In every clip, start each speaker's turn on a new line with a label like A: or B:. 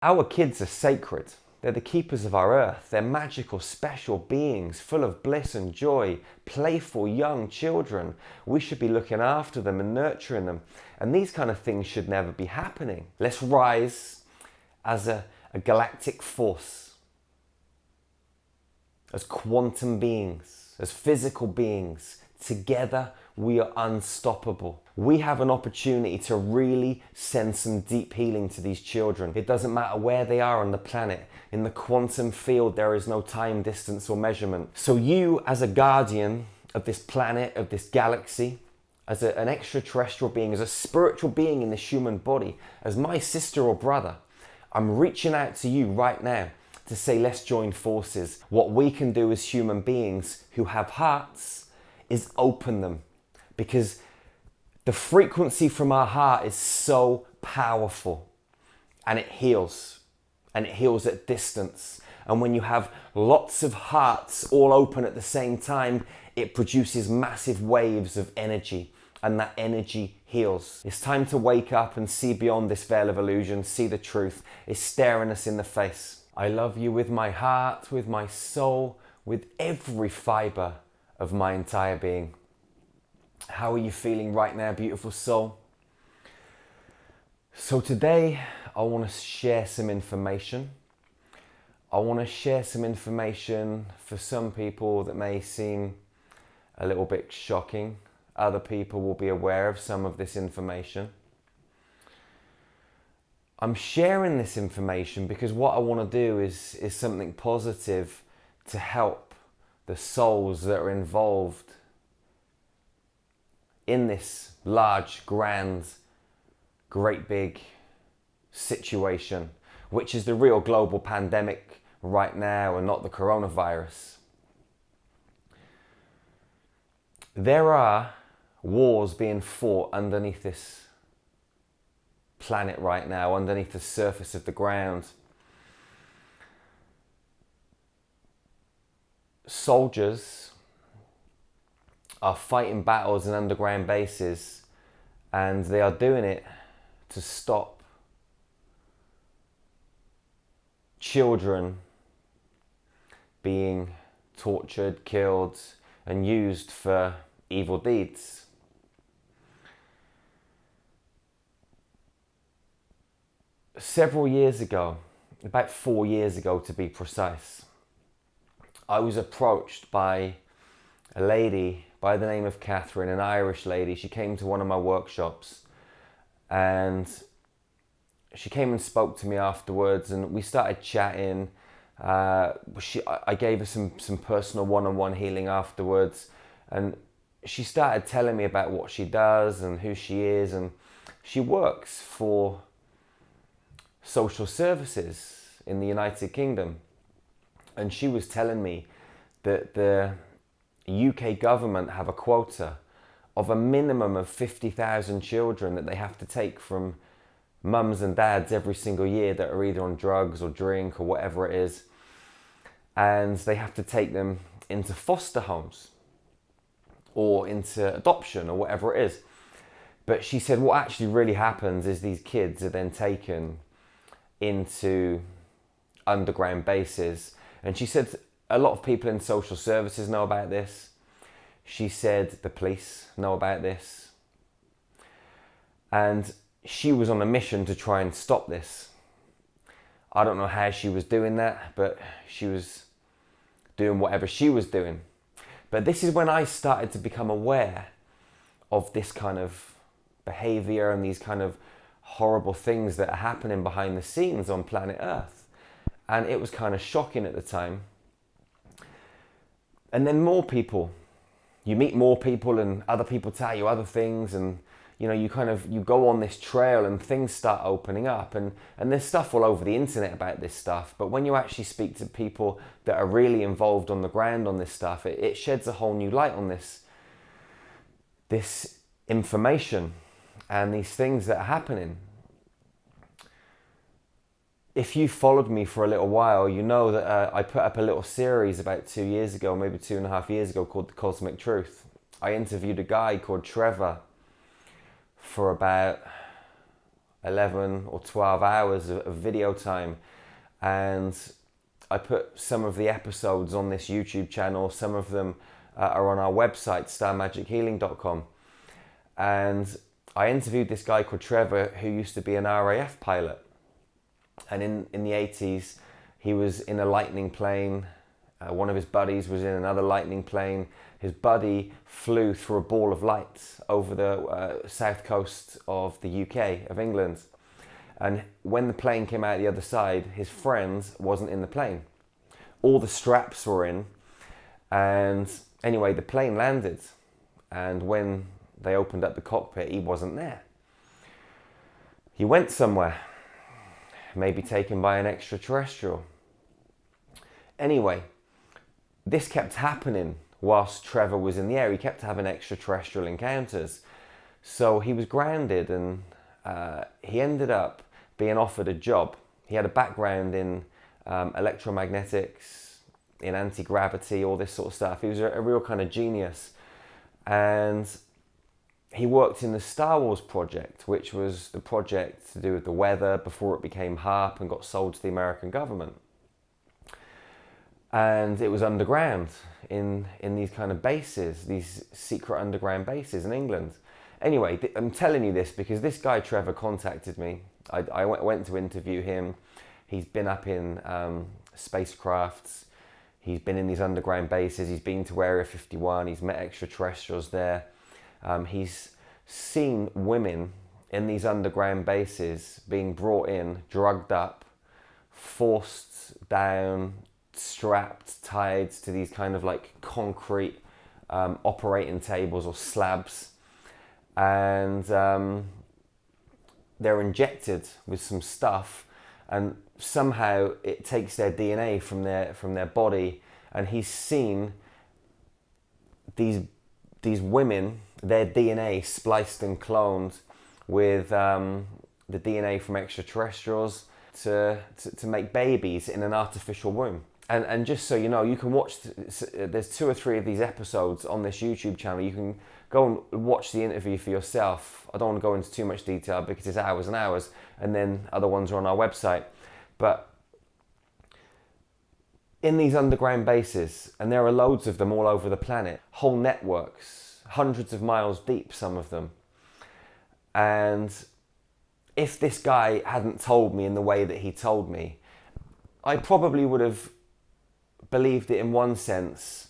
A: Our kids are sacred. They're the keepers of our earth. They're magical, special beings full of bliss and joy, playful young children. We should be looking after them and nurturing them. And these kind of things should never be happening. Let's rise as a galactic force, as quantum beings, as physical beings. Together, we are unstoppable. We have an opportunity to really send some deep healing to these children. It doesn't matter where they are on the planet. In the quantum field, there is no time, distance, or measurement. So you, as a guardian of this planet, of this galaxy, as an extraterrestrial being, as a spiritual being in this human body, as my sister or brother, I'm reaching out to you right now to say, let's join forces. What we can do as human beings who have hearts is open them, because the frequency from our heart is so powerful, and it heals at distance. And when you have lots of hearts all open at the same time, it produces massive waves of energy, and that energy heals. It's time to wake up and see beyond this veil of illusion, see the truth. It's staring us in the face. I love you with my heart, with my soul, with every fiber of my entire being. How are you feeling right now, beautiful soul? So today, I want to share some information. I want to share some information for some people that may seem a little bit shocking. Other people will be aware of some of this information. I'm sharing this information because what I want to do is something positive to help the souls that are involved in this large, grand, great big situation, which is the real global pandemic right now and not the coronavirus. There are wars being fought underneath this planet right now, underneath the surface of the ground. Soldiers are fighting battles in underground bases, and they are doing it to stop children being tortured, killed, and used for evil deeds. Several years ago, about 4 years ago to be precise, I was approached by a lady by the name of Catherine, an Irish lady. She came to one of my workshops, and she came and spoke to me afterwards, and we started chatting. I gave her some personal one-on-one healing afterwards, and she started telling me about what she does and who she is, and she works for social services in the United Kingdom. And she was telling me that the UK government have a quota of a minimum of 50,000 children that they have to take from mums and dads every single year that are either on drugs or drink or whatever it is. And they have to take them into foster homes or into adoption or whatever it is. But she said what actually really happens is these kids are then taken into underground bases. And she said a lot of people in social services know about this. She said the police know about this. And she was on a mission to try and stop this. I don't know how she was doing that, but she was doing whatever she was doing. But this is when I started to become aware of this kind of behavior and these kind of horrible things that are happening behind the scenes on planet Earth. And it was kind of shocking at the time. And then you meet more people, and other people tell you other things, and you go on this trail and things start opening up, and there's stuff all over the internet about this stuff. But when you actually speak to people that are really involved on the ground on this stuff, it sheds a whole new light on this information and these things that are happening. If you followed me for a little while, you know that I put up a little series about 2 years ago, maybe 2.5 years ago, called The Cosmic Truth. I interviewed a guy called Trevor for about 11 or 12 hours of video time, and I put some of the episodes on this YouTube channel. Some of them are on our website, starmagichealing.com. And I interviewed this guy called Trevor, who used to be an RAF pilot. And in the 80s, he was in a Lightning plane. One of his buddies was in another Lightning plane. His buddy flew through a ball of light over the south coast of the UK, of England. And when the plane came out the other side, his friend wasn't in the plane. All the straps were in. And anyway, the plane landed. And when they opened up the cockpit, he wasn't there. He went somewhere, maybe taken by an extraterrestrial. Anyway, this kept happening whilst Trevor was in the air. He kept having extraterrestrial encounters. So he was grounded, and he ended up being offered a job. He had a background in electromagnetics, in anti-gravity, all this sort of stuff. He was a real kind of genius. And he worked in the Star Wars project, which was the project to do with the weather before it became HARP and got sold to the American government. And it was underground in these kind of bases, these secret underground bases in England. Anyway, I'm telling you this because this guy, Trevor, contacted me. I went to interview him. He's been up in spacecrafts. He's been in these underground bases. He's been to Area 51. He's met extraterrestrials there. He's seen women in these underground bases being brought in, drugged up, forced down, strapped, tied to these kind of like concrete operating tables or slabs, and they're injected with some stuff, and somehow it takes their DNA from their body. And he's seen these women, their DNA spliced and cloned with the DNA from extraterrestrials to make babies in an artificial womb. And just so you know, you can watch, there's 2 or 3 of these episodes on this YouTube channel. You can go and watch the interview for yourself. I don't want to go into too much detail because it's hours and hours, and then other ones are on our website. But in these underground bases, and there are loads of them all over the planet, whole networks, hundreds of miles deep, some of them. And if this guy hadn't told me in the way that he told me, I probably would have believed it in one sense,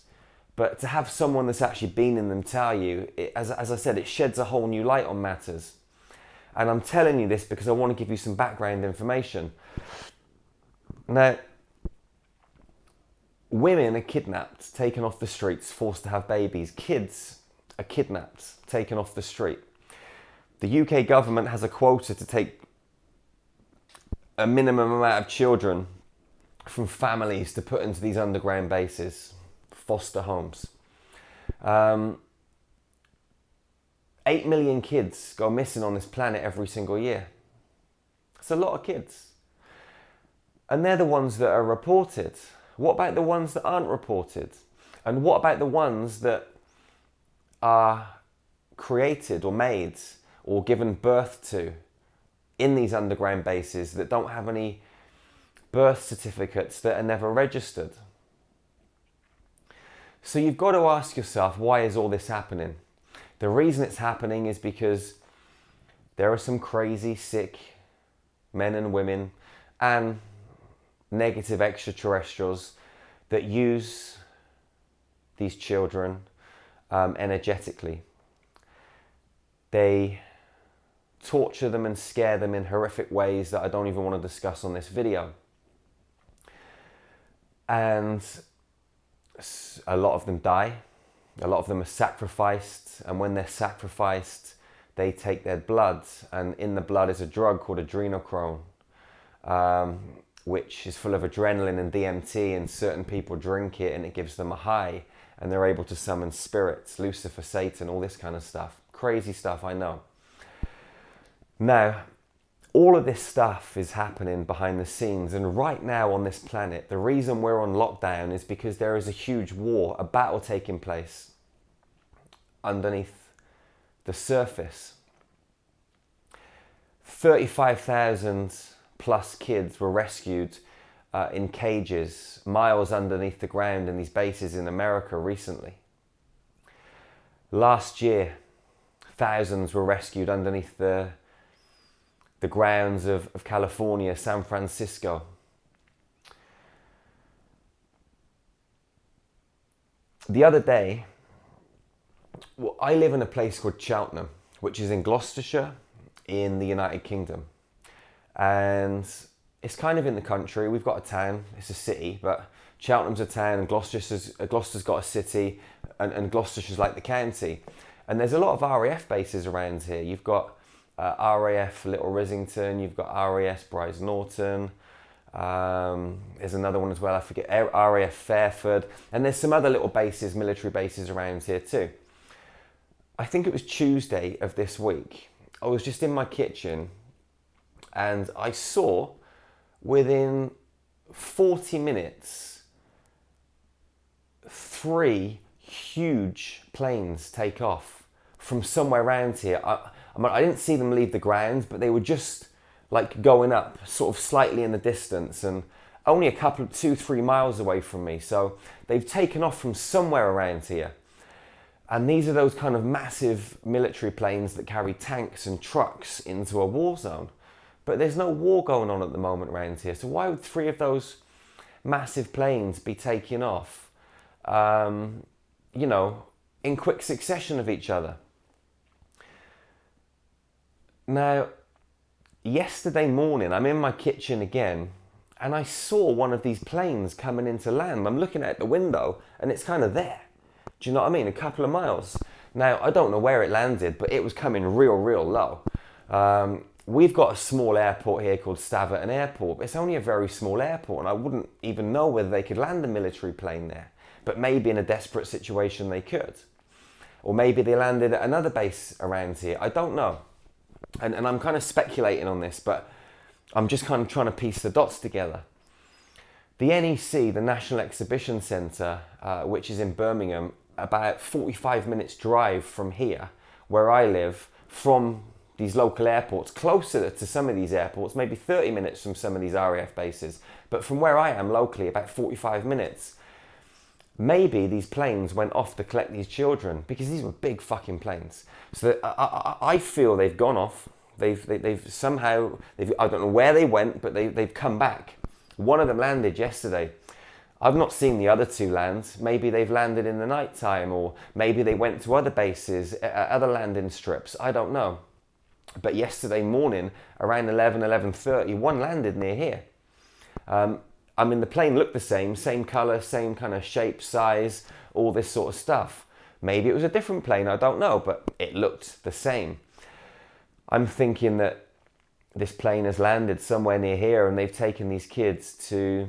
A: but to have someone that's actually been in them tell you, as I said, it sheds a whole new light on matters. And I'm telling you this because I want to give you some background information. Now, women are kidnapped, taken off the streets, forced to have babies. Kids are kidnapped, taken off the street. The UK government has a quota to take a minimum amount of children from families to put into these underground bases, foster homes. 8 million kids go missing on this planet every single year. It's a lot of kids. And they're the ones that are reported. What about the ones that aren't reported? And what about the ones that are created or made or given birth to in these underground bases that don't have any birth certificates, that are never registered? So you've got to ask yourself, why is all this happening? The reason it's happening is because there are some crazy, sick men and women and negative extraterrestrials that use these children energetically. They torture them and scare them in horrific ways that I don't even want to discuss on this video. And a lot of them die. A lot of them are sacrificed. And when they're sacrificed, they take their blood. And in the blood is a drug called adrenochrome, which is full of adrenaline and DMT. And certain people drink it and it gives them a high. And they're able to summon spirits, Lucifer, Satan, all this kind of stuff. Crazy stuff, I know. Now, all of this stuff is happening behind the scenes, and right now on this planet, the reason we're on lockdown is because there is a huge war, a battle taking place underneath the surface. 35,000 plus kids were rescued in cages miles underneath the ground in these bases in America recently. Last year, thousands were rescued underneath the grounds of California, San Francisco. The other day, well, I live in a place called Cheltenham, which is in Gloucestershire in the United Kingdom. And it's kind of in the country. We've got a town, it's a city, but Cheltenham's a town and Gloucester's got a city, and Gloucestershire's like the county. And there's a lot of RAF bases around here. You've got RAF Little Rissington, you've got RAF Brize Norton, there's another one as well, I forget, RAF Fairford, and there's some other little bases, military bases around here too. I think it was Tuesday of this week, I was just in my kitchen and I saw within 40 minutes 3 huge planes take off from somewhere around here. I didn't see them leave the ground, but they were just like going up sort of slightly in the distance and only a couple, 2-3 miles away from me. So they've taken off from somewhere around here. And these are those kind of massive military planes that carry tanks and trucks into a war zone. But there's no war going on at the moment around here. So why would 3 of those massive planes be taking off, you know, in quick succession of each other? Now, yesterday morning, I'm in my kitchen again, and I saw one of these planes coming into land. I'm looking out the window, and it's kind of there. Do you know what I mean? A couple of miles. Now, I don't know where it landed, but it was coming real, real low. We've got a small airport here called Staverton Airport, but it's only a very small airport, and I wouldn't even know whether they could land a military plane there. But maybe in a desperate situation they could. Or maybe they landed at another base around here. I don't know. And I'm kind of speculating on this, but I'm just kind of trying to piece the dots together. The NEC, the National Exhibition Centre, which is in Birmingham, about 45 minutes drive from here, where I live, from these local airports, closer to some of these airports, maybe 30 minutes from some of these RAF bases, but from where I am locally, about 45 minutes. Maybe these planes went off to collect these children, because these were big fucking planes. So I feel they've gone off. They've somehow, I don't know where they went, but they've come back. One of them landed yesterday. I've not seen the other 2 land. Maybe they've landed in the night time, or maybe they went to other bases, other landing strips. I don't know. But yesterday morning, around 11:30, one landed near here. I mean, the plane looked the same colour, same kind of shape, size, all this sort of stuff. Maybe it was a different plane, I don't know, but it looked the same. I'm thinking that this plane has landed somewhere near here and they've taken these kids to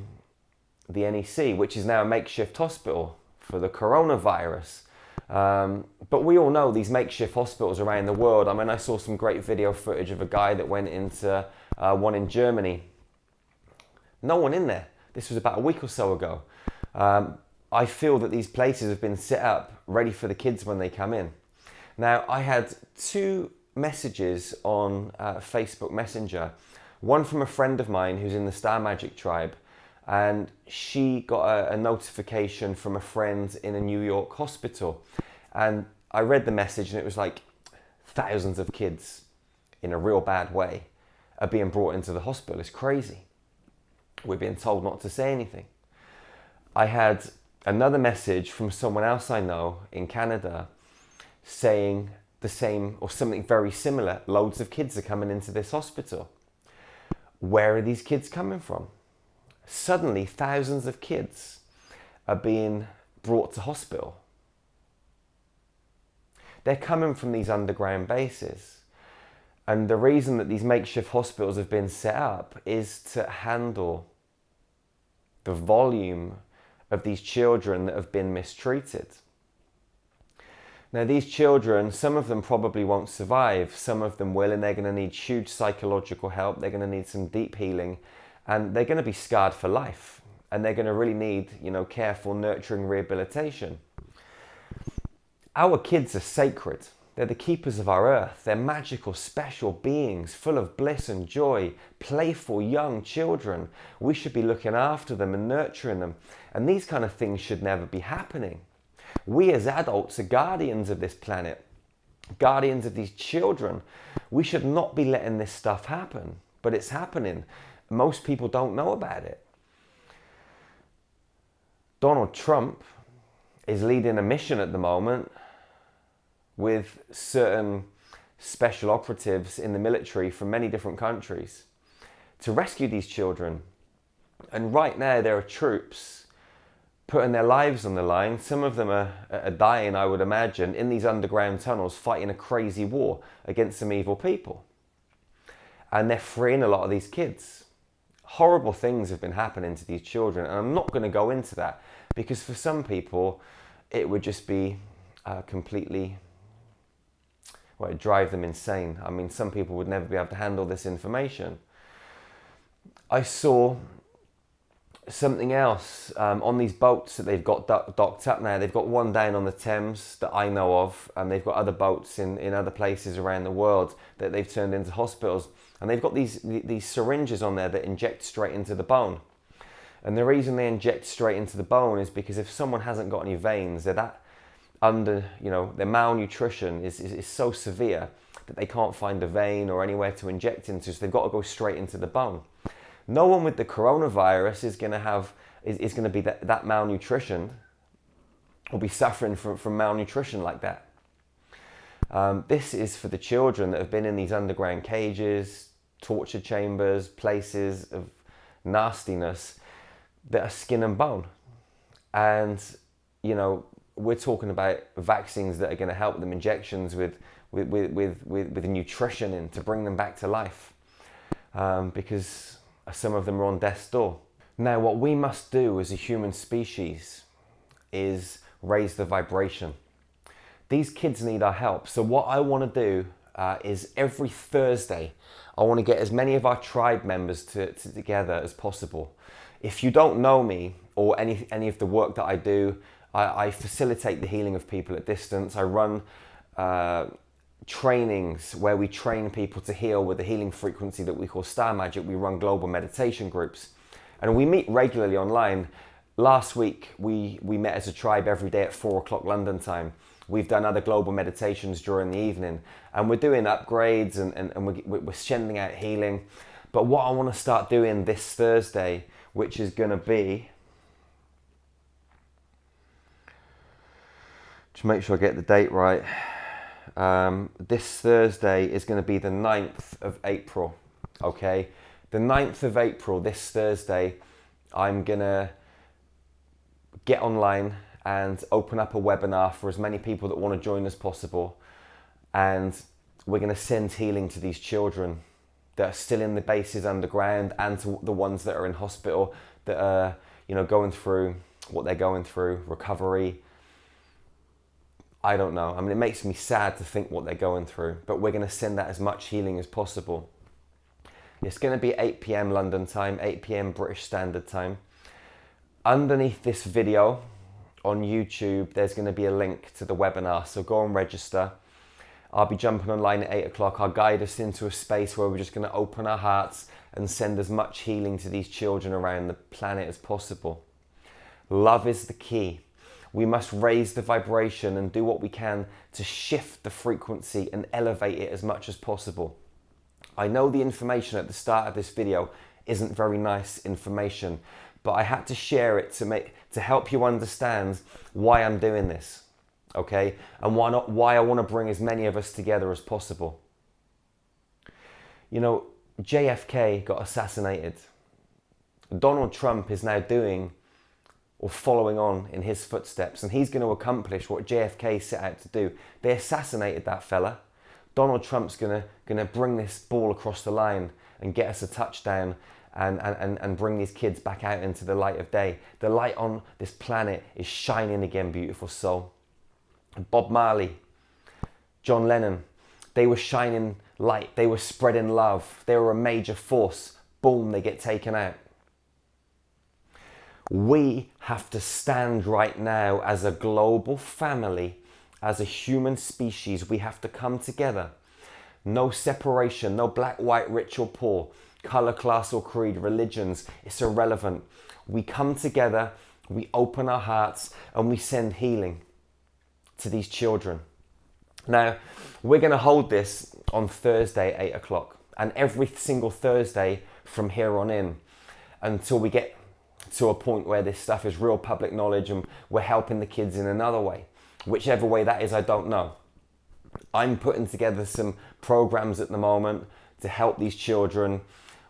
A: the NEC, which is now a makeshift hospital for the coronavirus. But we all know these makeshift hospitals around the world. I mean, I saw some great video footage of a guy that went into one in Germany. No one in there. This was about a week or so ago. I feel that these places have been set up ready for the kids when they come in. Now, I had 2 messages on Facebook Messenger. One from a friend of mine who's in the Star Magic tribe, and she got a notification from a friend in a New York hospital. And I read the message and it was like thousands of kids in a real bad way are being brought into the hospital. It's crazy. We're being told not to say anything. I had another message from someone else I know in Canada saying the same or something very similar. Loads of kids are coming into this hospital. Where are these kids coming from? Suddenly, thousands of kids are being brought to hospital. They're coming from these underground bases. And the reason that these makeshift hospitals have been set up is to handle the volume of these children that have been mistreated. Now, these children, some of them probably won't survive. Some of them will, and they're going to need huge psychological help. They're going to need some deep healing, and they're going to be scarred for life. And they're going to really need, careful, nurturing rehabilitation. Our kids are sacred. They're the keepers of our earth. They're magical, special beings, full of bliss and joy, playful young children. We should be looking after them and nurturing them. And these kind of things should never be happening. We as adults are guardians of this planet, guardians of these children. We should not be letting this stuff happen, but it's happening. Most people don't know about it. Donald Trump is leading a mission at the moment with certain special operatives in the military from many different countries to rescue these children. And right now there are troops putting their lives on the line. Some of them are dying, I would imagine, in these underground tunnels, fighting a crazy war against some evil people. And they're freeing a lot of these kids. Horrible things have been happening to these children, and I'm not going to go into that because for some people it would just be completely, well, it'd drive them insane. I mean, some people would never be able to handle this information. I saw something else on these boats that they've got docked up now. They've got one down on the Thames that I know of, and they've got other boats in other places around the world that they've turned into hospitals. And they've got these syringes on there that inject straight into the bone. And the reason they inject straight into the bone is because if someone hasn't got any veins, they're that under, their malnutrition is so severe that they can't find a vein or anywhere to inject into, so they've got to go straight into the bone. No one with the coronavirus is going to be that malnutrition or be suffering from malnutrition like that. This is for the children that have been in these underground cages, torture chambers, places of nastiness that are skin and bone. And, we're talking about vaccines that are going to help them, injections with nutrition in to bring them back to life. Because some of them are on death's door. Now, what we must do as a human species is raise the vibration. These kids need our help. So what I want to do is every Thursday, I want to get as many of our tribe members together as possible. If you don't know me or any of the work that I do, I facilitate the healing of people at distance. I run trainings where we train people to heal with a healing frequency that we call star magic. We run global meditation groups and we meet regularly online. Last week we met as a tribe every day at 4 o'clock London time. We've done other global meditations during the evening and we're doing upgrades and we're sending out healing. But what I want to start doing this Thursday, which is going to be, to make sure I get the date right, this Thursday is going to be the 9th of April, okay? The 9th of April, this Thursday, I'm going to get online and open up a webinar for as many people that want to join as possible. And we're going to send healing to these children that are still in the bases underground and to the ones that are in hospital that are, going through what they're going through, recovery. I don't know. I mean, it makes me sad to think what they're going through, but we're going to send that as much healing as possible. It's going to be 8 p.m. London time, 8 p.m. British Standard Time. Underneath this video on YouTube, there's going to be a link to the webinar, so go and register. I'll be jumping online at 8 o'clock. I'll guide us into a space where we're just going to open our hearts and send as much healing to these children around the planet as possible. Love is the key. We must raise the vibration and do what we can to shift the frequency and elevate it as much as possible. I know the information at the start of this video isn't very nice information, but I had to share it to help you understand why I'm doing this, okay? And why I want to bring as many of us together as possible. JFK got assassinated. Donald Trump is now doing or following on in his footsteps, and he's going to accomplish what JFK set out to do. They assassinated that fella. Donald Trump's going to bring this ball across the line and get us a touchdown and bring these kids back out into the light of day. The light on this planet is shining again, beautiful soul. Bob Marley, John Lennon, they were shining light. They were spreading love. They were a major force. Boom, they get taken out. We have to stand right now as a global family as a human species, we have to come together. No separation, no black, white, rich or poor, color, class or creed, religions, it's irrelevant. We come together, we open our hearts and we send healing to these children. Now, we're going to hold this on Thursday, 8 o'clock, and every single Thursday from here on in until we get to a point where this stuff is real public knowledge and we're helping the kids in another way. Whichever way that is, I don't know. I'm putting together some programs at the moment to help these children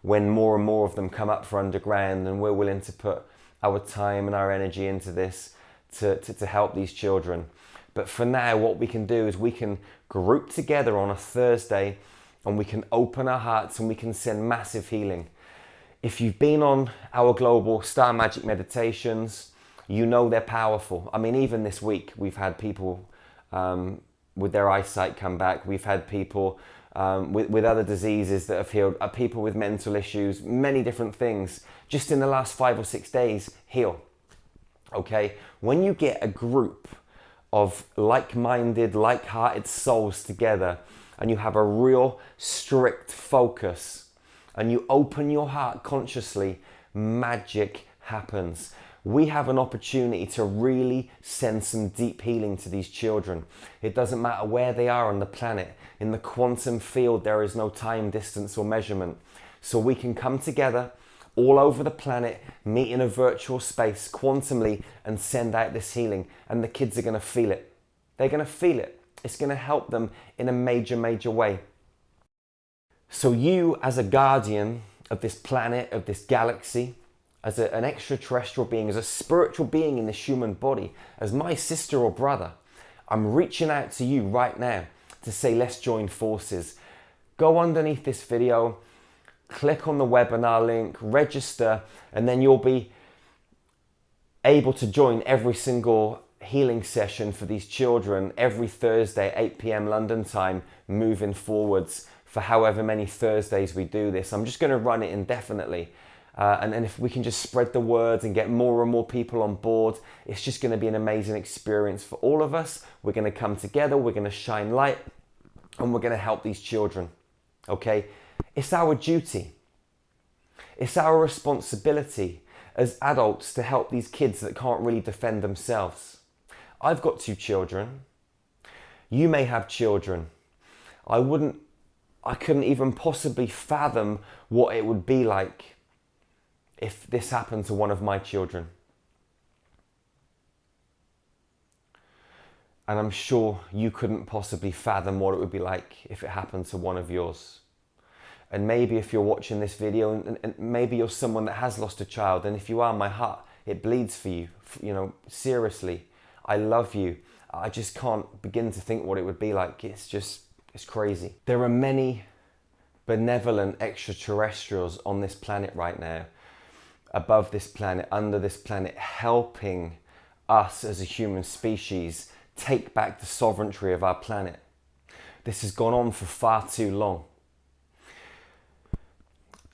A: when more and more of them come up for underground, and we're willing to put our time and our energy into this to help these children. But for now, what we can do is we can group together on a Thursday and we can open our hearts and we can send massive healing. If you've been on our global Star Magic meditations, you know they're powerful. I mean, even this week, we've had people with their eyesight come back. We've had people with other diseases that have healed, people with mental issues, many different things. Just in the last 5 or 6 days, heal. Okay? When you get a group of like-minded, like-hearted souls together and you have a real strict focus and you open your heart consciously, magic happens. We have an opportunity to really send some deep healing to these children. It doesn't matter where they are on the planet. In the quantum field, there is no time, distance, or measurement. So we can come together all over the planet, meet in a virtual space quantumly and send out this healing. And the kids are going to feel it. They're going to feel it. It's going to help them in a major, major way. So you, as a guardian of this planet, of this galaxy, as an extraterrestrial being, as a spiritual being in this human body, as my sister or brother, I'm reaching out to you right now to say, let's join forces. Go underneath this video, click on the webinar link, register, and then you'll be able to join every single healing session for these children every Thursday, 8 p.m. London time, moving forwards for however many Thursdays we do this. I'm just going to run it indefinitely. And then if we can just spread the word and get more and more people on board, it's just going to be an amazing experience for all of us. We're going to come together, we're going to shine light, and we're going to help these children. Okay? It's our duty. It's our responsibility as adults to help these kids that can't really defend themselves. I've got 2 children. You may have children. I couldn't even possibly fathom what it would be like if this happened to one of my children. And I'm sure you couldn't possibly fathom what it would be like if it happened to one of yours. And maybe if you're watching this video and maybe you're someone that has lost a child, and if you are, my heart, it bleeds for you, seriously. I love you. I just can't begin to think what it would be like. It's crazy. There are many benevolent extraterrestrials on this planet right now, above this planet, under this planet, helping us as a human species take back the sovereignty of our planet. This has gone on for far too long.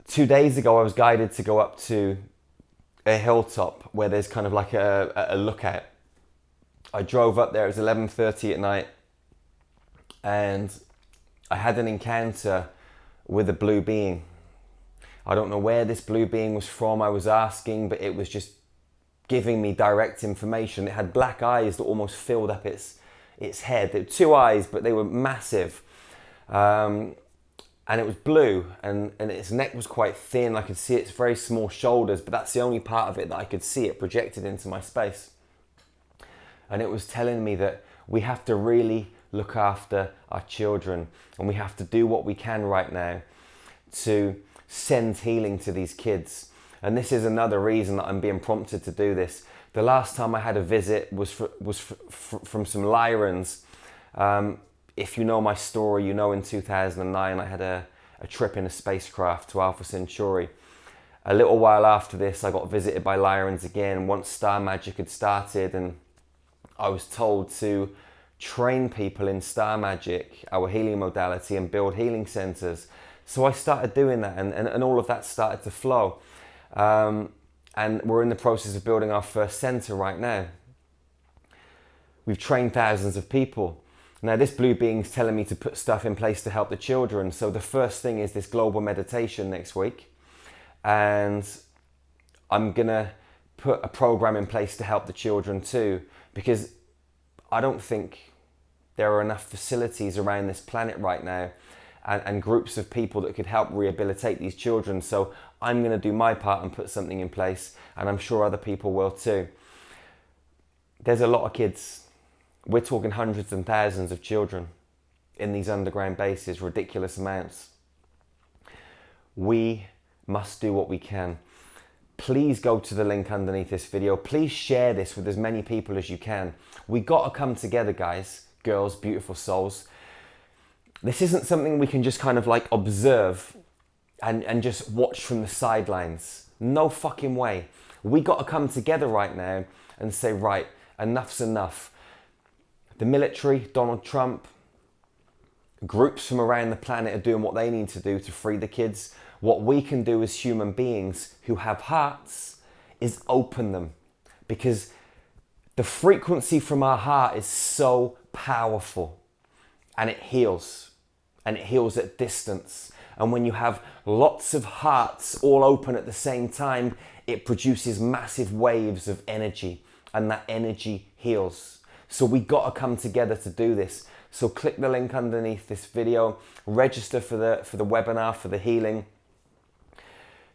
A: 2 days ago, I was guided to go up to a hilltop where there's kind of like a lookout. I drove up there, it was 11:30 at night, and I had an encounter with a blue being. I don't know where this blue being was from. I was asking, but it was just giving me direct information. It had black eyes that almost filled up its head. There were 2 eyes, but they were massive. And it was blue, and its neck was quite thin. I could see its very small shoulders, but that's the only part of it that I could see. It projected into my space. And it was telling me that we have to really look after our children, and we have to do what we can right now to send healing to these kids. And this is another reason that I'm being prompted to do this. The last time I had a visit was from some Lyrans. If you know my story, you know in 2009 I had a trip in a spacecraft to Alpha Centauri. A little while after this, I got visited by Lyrans again once Star Magic had started, and I was told to train people in Star Magic, our healing modality, and build healing centers. So I started doing that, and all of that started to flow. And we're in the process of building our first center right now. We've trained thousands of people. Now this blue being's telling me to put stuff in place to help the children. So the first thing is this global meditation next week. And I'm gonna put a program in place to help the children too, because I don't think there are enough facilities around this planet right now and groups of people that could help rehabilitate these children. So I'm gonna do my part and put something in place, and I'm sure other people will too. There's a lot of kids. We're talking hundreds and thousands of children in these underground bases, ridiculous amounts. We must do what we can. Please go to the link underneath this video. Please share this with as many people as you can. We got to come together, guys, girls, beautiful souls. This isn't something we can just kind of like observe and just watch from the sidelines. No fucking way. We got to come together right now and say, right, enough's enough. The military, Donald Trump, groups from around the planet are doing what they need to do to free the kids. What we can do as human beings who have hearts is open them, because the frequency from our heart is so powerful, and it heals at distance. And when you have lots of hearts all open at the same time, it produces massive waves of energy, and that energy heals. So we got to come together to do this. So click the link underneath this video, register for the webinar, for the healing.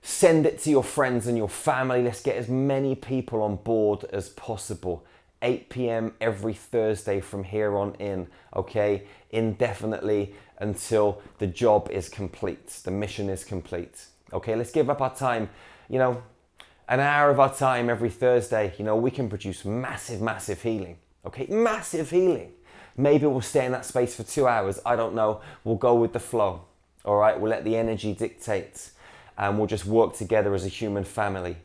A: Send it to your friends and your family. Let's get as many people on board as possible. 8 p.m. every Thursday from here on in, okay? Indefinitely until the job is complete, the mission is complete. Okay, let's give up our time, you know, an hour of our time every Thursday. You know, we can produce massive, massive healing. Okay, massive healing. Maybe we'll stay in that space for 2 hours. I don't know. We'll go with the flow. All right, we'll let the energy dictate, and we'll just work together as a human family.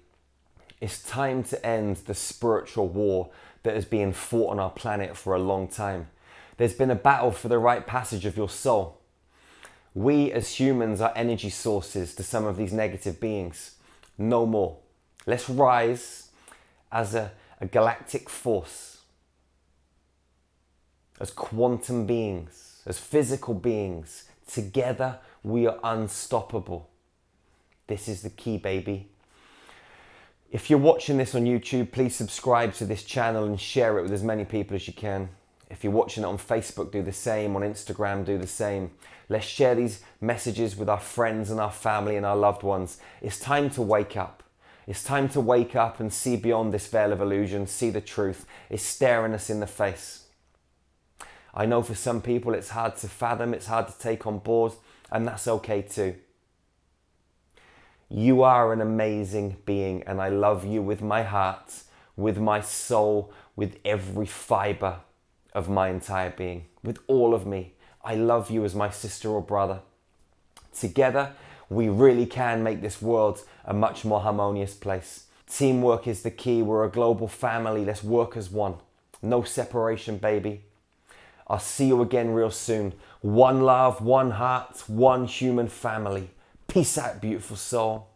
A: It's time to end the spiritual war that has been fought on our planet for a long time. There's been a battle for the right passage of your soul. We as humans are energy sources to some of these negative beings. No more. Let's rise as a galactic force. As quantum beings, as physical beings, together we are unstoppable. This is the key, baby. If you're watching this on YouTube, please subscribe to this channel and share it with as many people as you can. If you're watching it on Facebook, do the same. On Instagram, do the same. Let's share these messages with our friends and our family and our loved ones. It's time to wake up. It's time to wake up and see beyond this veil of illusion, see the truth. It's staring us in the face. I know for some people it's hard to fathom, it's hard to take on board, and that's okay too. You are an amazing being, and I love you with my heart, with my soul, with every fiber of my entire being, with all of me. I love you as my sister or brother. Together, we really can make this world a much more harmonious place. Teamwork is the key. We're a global family. Let's work as one. No separation, baby. I'll see you again real soon. One love, one heart, one human family. Peace out, beautiful soul.